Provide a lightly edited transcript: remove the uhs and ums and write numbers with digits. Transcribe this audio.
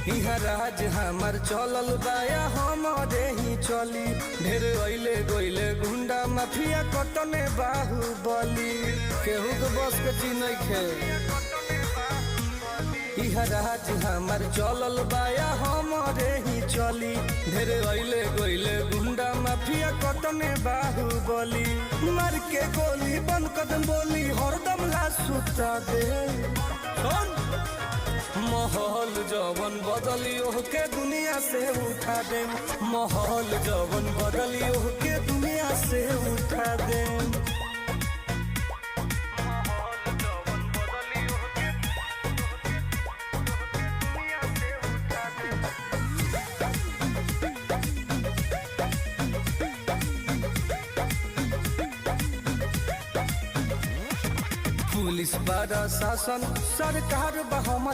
इहा राज हमार चलल बाया हमारे ही चली। ढेर अइले गइले गुंडा माफिया कटने बाहुबली, केहू के बस के चीज नइखे। इहा राज हमार चलल बाया हमारे ही चली। ढेर अइले गइले गुंडा माफिया कटने बाहुबली, मार के गोली बंद कदम बोली हरदम ला सुता दे। माहौल जवन बदलियो के दुनिया से उठा दे, माहौल जवन बदलियो के दुनिया से उठा दे। पुलिस प्रशासन सरकार बा